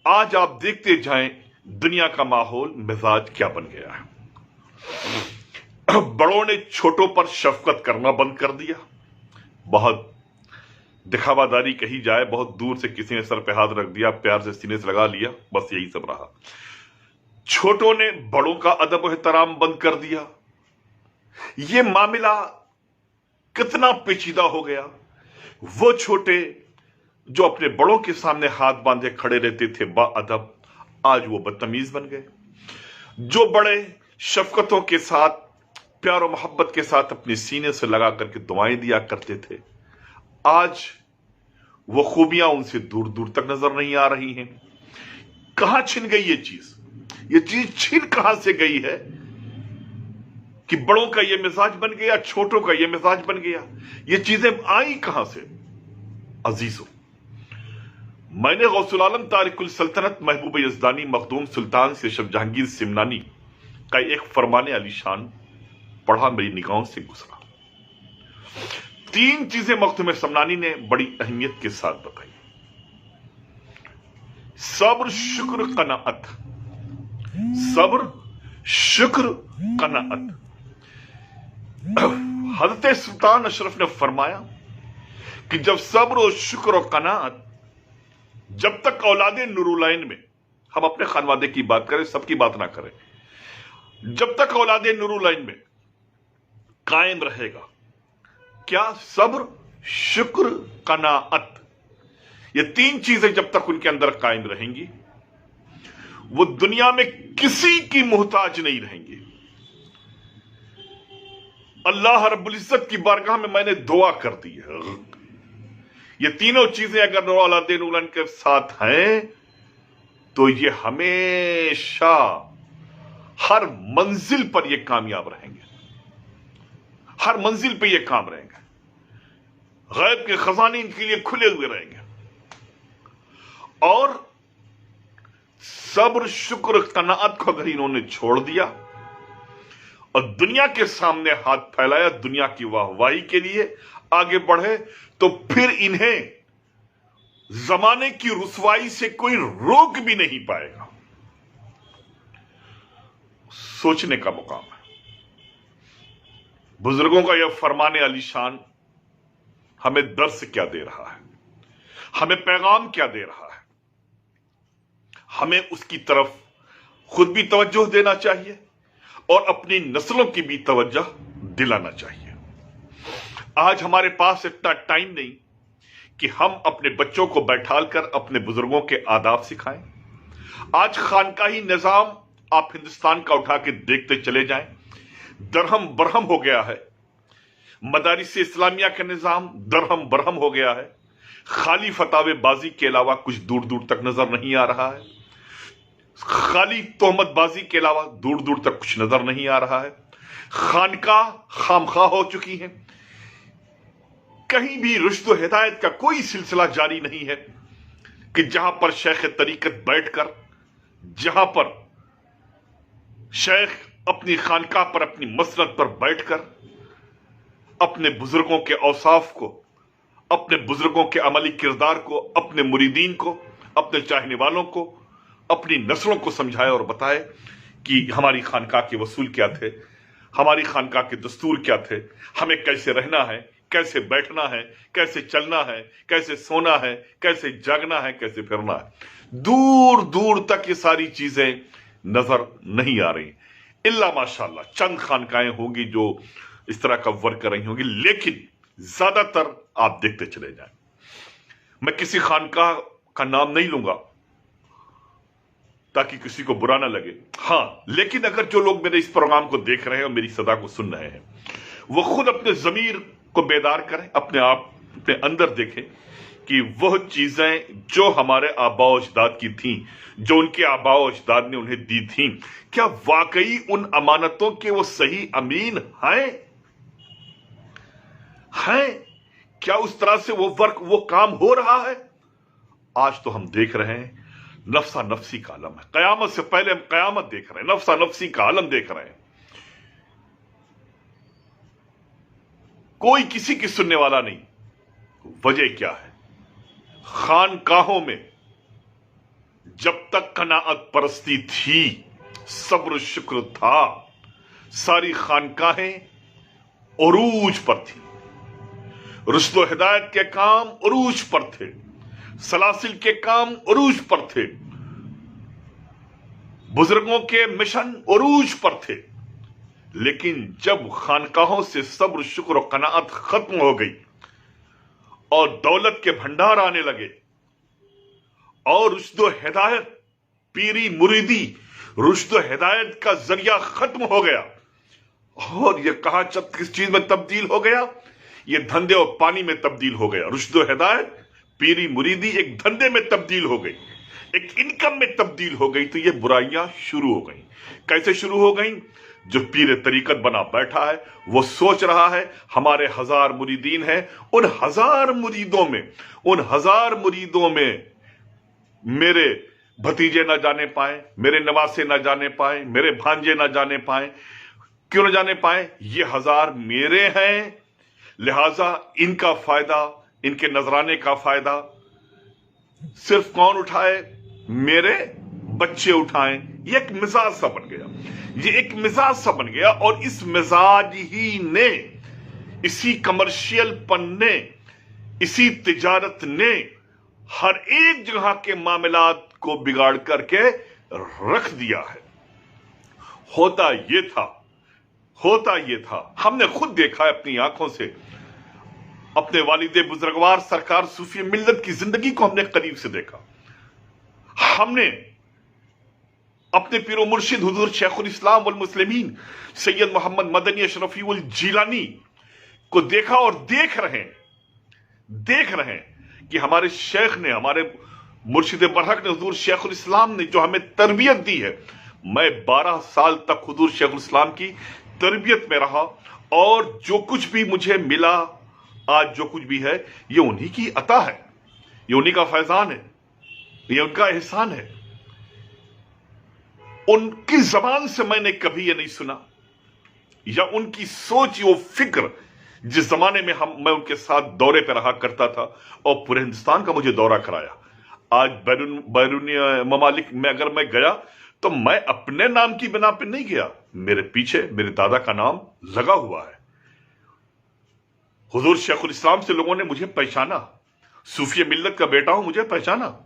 आज आप देखते जाएं दुनिया का माहौल मिजाज क्या बन गया है। बड़ों ने छोटों पर शफकत करना बंद कर दिया। बहुत दिखावादारी कही जाए, बहुत दूर से किसी ने सर पे हाथ रख दिया, प्यार से सीने से लगा लिया, बस यही सब रहा। छोटों ने बड़ों का अदब एहतराम बंद कर दिया। ये मामला कितना पेचीदा हो गया। वो छोटे जो अपने बड़ों के सामने हाथ बांधे खड़े रहते थे बाअदब, आज वो बदतमीज बन गए। जो बड़े शफकतों के साथ, प्यार और मोहब्बत के साथ अपने सीने से लगा करके दुआएं दिया करते थे, आज वो खूबियां उनसे दूर दूर तक नजर नहीं आ रही हैं। कहां छिन गई ये चीज? ये चीज छिन कहां से गई है कि बड़ों का ये मिजाज बन गया, छोटों का ये मिजाज बन गया? ये चीजें आई कहां से? अजीजों, मैंने गौसुल आलम तारिकुल सल्तनत महबूब यज़दानी मखदूम सुल्तान शेषब जहांगीर सिमनानी का एक फरमाने अलीशान पढ़ा, मेरी निगाहों से गुजरा। 3 चीजें मखदूम समनानी ने बड़ी अहमियत के साथ बताई। सब्र, शुक्र, कनाअत। सब्र, शुक्र, कनाअत। हजरत सुल्तान अशरफ ने फरमाया कि जब सब्र और शुक्र और कनाअत, जब तक औलादे नूरुलैन में, हम अपने खानवादे की बात करें, सबकी बात ना करें, जब तक औलादे नूरुलैन में कायम रहेगा, क्या? सब्र, शुक्र, कनाअत। ये 3 चीजें जब तक उनके अंदर कायम रहेंगी, वो दुनिया में किसी की मोहताज नहीं रहेंगे। अल्लाह रब्बुल इज्जत की बारगाह में मैंने दुआ कर दी है, ये तीनों चीजें अगर औलादे नूरुलैन के साथ हैं तो ये हमेशा हर मंजिल पर ये कामयाब रहेंगे, हर मंजिल पे ये काम रहेंगे। गैब के खजाने इनके लिए खुले हुए रहेंगे। और सब्र, शुक्र, कनाअत को अगर इन्होंने छोड़ दिया और दुनिया के सामने हाथ फैलाया दुनिया की वाहवाही के लिए, आगे बढ़े, तो फिर इन्हें जमाने की रुसवाई से कोई रोक भी नहीं पाएगा। सोचने का मुकाम है। बुजुर्गों का यह फरमाने अलीशान हमें दर्स क्या दे रहा है, हमें पैगाम क्या दे रहा है? हमें उसकी तरफ खुद भी तवज्जो देना चाहिए और अपनी नस्लों की भी तवज्जो दिलाना चाहिए। आज हमारे पास इतना टाइम नहीं कि हम अपने बच्चों को बैठाल कर अपने बुजुर्गों के आदाब सिखाएं। आज खानकाही निजाम आप हिंदुस्तान का उठा के देखते चले जाएं, दरहम बरहम हो गया है। मदारिस इस्लामिया का निजाम दरहम बरहम हो गया है। खाली फतावे बाजी के अलावा कुछ दूर दूर तक नजर नहीं आ रहा है। खाली तोहमत बाजी के अलावा दूर दूर तक कुछ नजर नहीं आ रहा है। खानकाह खामखा हो चुकी है। कहीं भी रुश्द व हिदायत का कोई सिलसिला जारी नहीं है कि जहां पर शेख तरीकत बैठकर, जहां पर शेख अपनी खानकाह पर, अपनी मसनद पर बैठकर अपने बुजुर्गों के औसाफ को, अपने बुजुर्गों के अमली किरदार को, अपने मुरीदीन को, अपने चाहने वालों को, अपनी नस्लों को समझाए और बताए कि हमारी खानकाह के वसूल क्या थे, हमारी खानकाह के दस्तूर क्या थे, हमें कैसे रहना है, कैसे बैठना है, कैसे चलना है, कैसे सोना है, कैसे जागना है, कैसे फिरना है। दूर दूर तक ये सारी चीजें नजर नहीं आ रही। इल्ला माशाअल्लाह चंद खानकाएं होंगी जो इस तरह का वर्क कर रही होंगी, लेकिन ज्यादातर आप देखते चले जाएं। मैं किसी खानकाह का नाम नहीं लूंगा ताकि किसी को बुरा ना लगे। हां, लेकिन अगर जो लोग मेरे इस प्रोग्राम को देख रहे हैं और मेरी सदा को सुन रहे हैं, वो खुद अपने जमीर को बेदार करें, अपने आप अपने अंदर देखें कि वह चीजें जो हमारे आबा अजदाद की थीं, जो उनके आबा अजदाद ने उन्हें दी थीं, क्या वाकई उन अमानतों के वो सही अमीन हैं? क्या उस तरह से वो वर्क, वो काम हो रहा है? आज तो हम देख रहे हैं नफ्सा नफ्सी का आलम है। कयामत से पहले हम कयामत देख रहे हैं, नफ्सा नफ्सी का आलम देख रहे हैं। कोई किसी की सुनने वाला नहीं। वजह क्या है? खानकाहों में जब तक कनाअत परस्ती थी, सब्र शुक्र था, सारी खानकाहें उरूज पर थी, रुश्द व हिदायत के काम उरूज पर थे, सलासिल के काम उरूज पर थे, बुजुर्गों के मिशन उरूज पर थे। लेकिन जब खानकाहों से सब्र शुक्र और कनाअत खत्म हो गई और दौलत के भंडार आने लगे और रुश्द व हिदायत, पीरी मुरीदी, रुश्द व हिदायत का जरिया खत्म हो गया, और ये कहां किस चीज में तब्दील हो गया? ये धंधे और पानी में तब्दील हो गया। रुश्द व हिदायत, पीरी मुरीदी एक धंधे में तब्दील हो गई, एक इनकम में तब्दील हो गई। तो ये बुराइयां शुरू हो गई। कैसे शुरू हो गई? जो पीर तरीकत बना बैठा है वो सोच रहा है हमारे 1000 मुरीदीन हैं, उन 1000 मुरीदों में मेरे भतीजे ना जाने पाए, मेरे नवासे ना जाने पाए, मेरे भांजे ना जाने पाए। क्यों ना जाने पाए? ये 1000 मेरे हैं, लिहाजा इनका फायदा, इनके नजराने का फायदा सिर्फ कौन उठाए? मेरे बच्चे उठाएं। ये एक मिजाज सा बन गया, ये एक मिजाज सा बन गया। और इस मिजाज ही ने, इसी कमर्शियल पन ने, इसी तिजारत ने हर एक जगह के मामलात को बिगाड़ करके रख दिया है। होता ये था, हमने खुद देखा है अपनी आंखों से। अपने वालिद बुजुर्गवार सरकार सूफी मिल्लत की जिंदगी को हमने करीब से देखा। हमने अपने पीरो मुर्शिद हुजूर शेखुल इस्लाम वल मुस्लिमीन सैयद मोहम्मद मदनी अशरफी उल जीलानी को देखा और देख रहे हैं कि हमारे शेख ने, हमारे मुर्शिद बरहक ने, हुजूर शेखुल इस्लाम ने जो हमें तरबियत दी है। मैं 12 साल तक हुजूर शेखुल इस्लाम की तरबियत में रहा और जो कुछ भी मुझे मिला, आज जो कुछ भी है, ये उन्हीं की अता है, ये उन्हीं का फैजान है, ये उनका एहसान है। उनकी जबान से मैंने कभी ये नहीं सुना, या उनकी सोच, वो फिक्र जिस जमाने में मैं उनके साथ दौरे पर रहा करता था और पूरे हिंदुस्तान का मुझे दौरा कराया। आज बैरूनी ममालिक में अगर मैं गया तो मैं अपने नाम की बिना पे नहीं गया, मेरे पीछे मेरे दादा का नाम लगा हुआ है। हुजूर शेखुल इस्लाम से लोगों ने मुझे पहचाना, सूफी मिल्लत का बेटा हूं, मुझे पहचाना।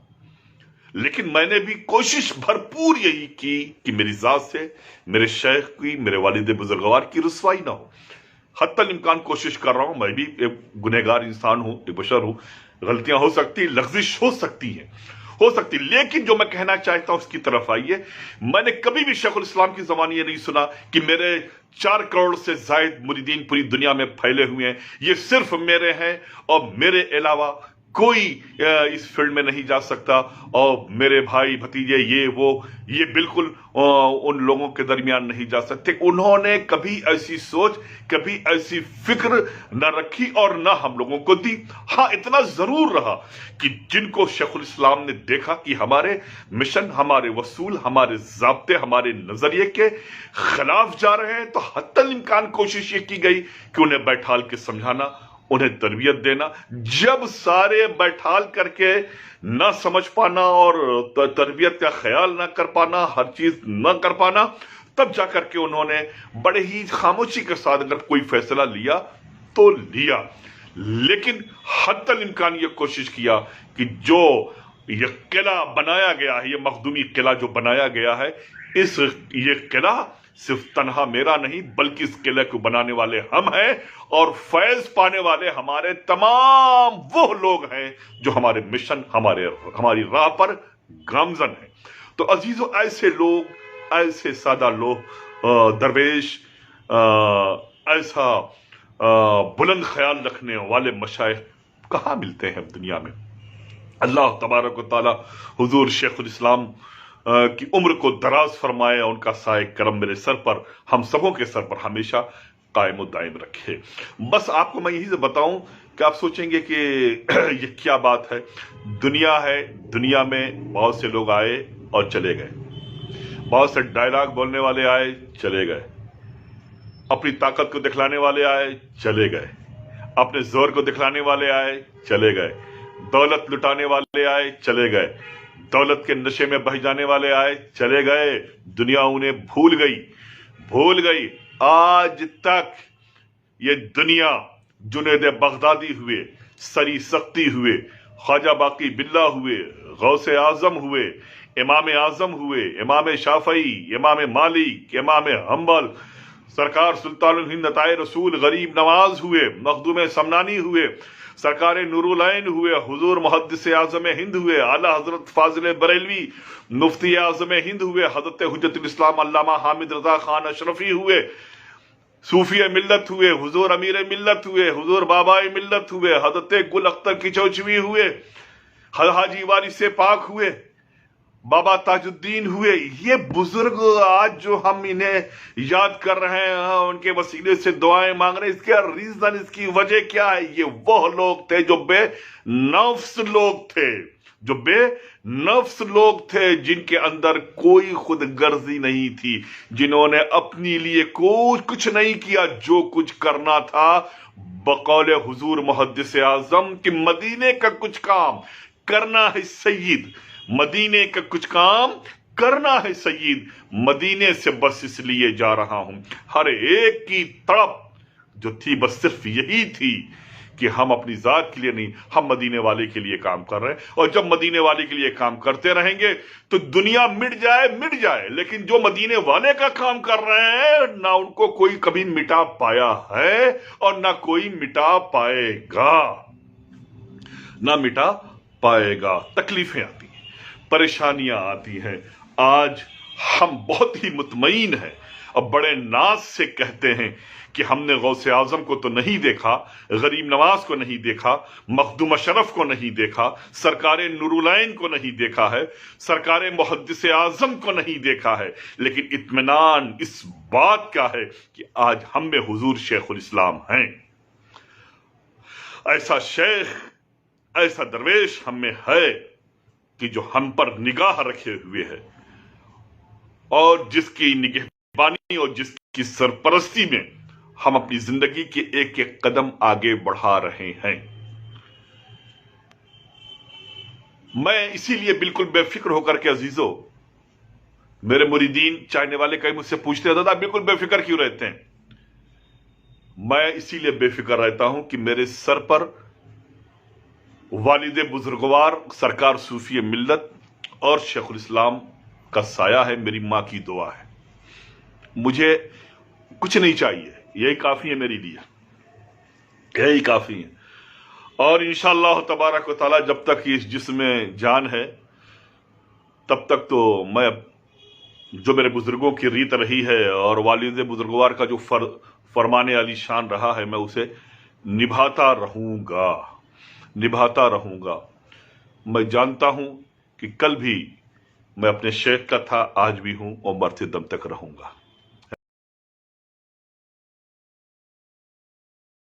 लेकिन मैंने भी कोशिश भरपूर यही की कि मेरी जात से, मेरे शेख की, मेरे वालिद बुजुर्गवार की रुसवाई ना हो। हत्तल इम्कान कोशिश कर रहा हूं। मैं भी एक गुनहगार इंसान हूं, एक बशर हूं, गलतियां हो सकती, लग़्ज़िश हो सकती, लेकिन जो मैं कहना चाहता हूं उसकी तरफ आइए। मैंने कभी भी शेखुल इस्लाम की ज़बानी ये नहीं सुना कि मेरे 4 करोड़ से जायद मुरीदीन पूरी दुनिया में फैले हुए हैं, ये सिर्फ मेरे हैं और मेरे अलावा कोई इस फील्ड में नहीं जा सकता, और मेरे भाई भतीजे ये बिल्कुल उन लोगों के दरमियान नहीं जा सकते। उन्होंने कभी ऐसी सोच, कभी ऐसी फिक्र न रखी और न हम लोगों को दी। हाँ, इतना जरूर रहा कि जिनको शेखुल इस्लाम ने देखा कि हमारे मिशन, हमारे वसूल, हमारे ज़ाब्ते, हमारे नजरिए के खिलाफ जा रहे हैं, तो हत्तल इम्कान कोशिश ये की गई कि उन्हें बैठाल के समझाना, उन्हें तरबियत देना। जब सारे बैठाल करके ना समझ पाना और तरबियत का ख्याल ना कर पाना, हर चीज ना कर पाना, तब जाकर के उन्होंने बड़े ही खामोशी के साथ अगर कोई फैसला लिया तो लिया। लेकिन हत्तल इम्कान ये कोशिश किया कि जो ये किला बनाया गया है, ये मखदूमी किला जो बनाया गया है, ये किला सिर्फ तनहा मेरा नहीं, बल्कि इस किले को बनाने वाले हम हैं और फैज पाने वाले हमारे तमाम वो लोग हैं जो हमारे मिशन, हमारी राह पर गामजन हैं। तो अजीजों, ऐसे लोग, ऐसे सादा लोग, दरवेश, ऐसा बुलंद ख्याल रखने वाले मशाइख कहाँ मिलते हैं दुनिया में। अल्लाह तबारक व तआला हुजूर शेखुल इस्लाम की उम्र को दराज फरमाए, उनका साए करम मेरे सर पर, हम सबों के सर पर हमेशा कायम दायम रखे। बस आपको मैं यही से बताऊं कि आप सोचेंगे कि ये क्या बात है। दुनिया है, दुनिया में बहुत से लोग आए और चले गए, बहुत से डायलॉग बोलने वाले आए, चले गए, अपनी ताकत को दिखलाने वाले आए, चले गए, अपने जोर को दिखलाने वाले आए, चले गए, दौलत लुटाने वाले आए, चले गए, दौलत के नशे में बह जाने वाले आए, चले गए, दुनिया उन्हें भूल गई। आज तक ये दुनिया जुनैद बगदादी हुए, सरी सख्ती हुए, ख्वाजा बाकी बिल्ला हुए, गौसे आजम हुए, इमाम आजम हुए, इमाम शाफई, इमाम मालिक, इमाम हम्बल, सरकार सुल्तानुल हिंद अताए रसूल गरीब नवाज हुए, मखदूम समनानी हुए, सरकार नूरुल ऐन हुए, हुजूर मुहद्दिस आज़म हिंद हुए, आला हजरत फाजिल बरेलवी मुफ्ती आज़म हिंद हुए, हजरत हुज्जतुल इस्लाम अल्लामा हामिद रजा खान अशरफी हुए, सूफी मिल्लत हुए, हुजूर अमीर मिल्लत हुए, हुजूर बाबा मिल्लत हुए, हजरत गुल अख्तर किचौचवी हुए, हाजी वारिस पाक हुए, बाबा ताजुद्दीन हुए। ये बुजुर्ग आज जो हम इन्हें याद कर रहे हैं, उनके वसीले से दुआएं मांग रहे हैं, इसका रीजन, इसकी वजह क्या है? ये वह लोग थे जो बेनफ्स लोग थे, जो बेनफ्स लोग थे, जिनके अंदर कोई खुद गर्जी नहीं थी, जिन्होंने अपने लिए कुछ नहीं किया, जो कुछ करना था बकौल हुजूर मुहद्दिस आजम कि मदीने का कुछ काम करना है सय्यद, मदीने का कुछ काम करना है सय्यद, मदीने से बस इसलिए जा रहा हूं। हर एक की तड़प जो थी बस सिर्फ यही थी कि हम अपनी जात के लिए नहीं, हम मदीने वाले के लिए काम कर रहे हैं। और जब मदीने वाले के लिए काम करते रहेंगे तो दुनिया मिट जाए, लेकिन जो मदीने वाले का काम कर रहे हैं ना उनको कोई कभी मिटा पाया है और ना कोई मिटा पाएगा, ना मिटा पाएगा। तकलीफें आती हैं, परेशानियां आती हैं। आज हम बहुत ही मुतमईन हैं और बड़े नाज से कहते हैं कि हमने गौसे आजम को तो नहीं देखा, गरीब नवाज को नहीं देखा, मखदूम अशरफ को नहीं देखा, सरकार नूरुल ऐन को नहीं देखा है, सरकार मुहद्दिस आजम को नहीं देखा है, लेकिन इत्मीनान इस बात का है कि आज हम में हुजूर शेखुल इस्लाम हैं। ऐसा शेख, ऐसा दरवेश हम में है कि जो हम पर निगाह रखे हुए है और जिसकी निगहबानी और जिसकी सरपरस्ती में हम अपनी जिंदगी के एक एक कदम आगे बढ़ा रहे हैं। मैं इसीलिए बिल्कुल बेफिक्र होकर के अजीजों, मेरे मुरीदीन चाहने वाले कई मुझसे पूछते हैं दादा बिल्कुल बेफिक्र क्यों रहते हैं? मैं इसीलिए बेफिक्र रहता हूं कि मेरे सर पर वालिद बुजुर्गवार सरकार सूफी मिल्लत और शेखुल इस्लाम का साया है, मेरी मां की दुआ है। मुझे कुछ नहीं चाहिए, यही काफी है मेरे लिए, यही काफी है। और इंशाअल्लाह तबारक व तआला जब तक इस जिस्म में जान है तब तक तो मैं जो मेरे बुजुर्गों की रीत रही है और वालिद बुजुर्गवार का जो फरमाने अली शान रहा है, मैं उसे निभाता रहूंगा। मैं जानता हूं कि कल भी मैं अपने शेख का था, आज भी हूं और मरते दम तक रहूंगा।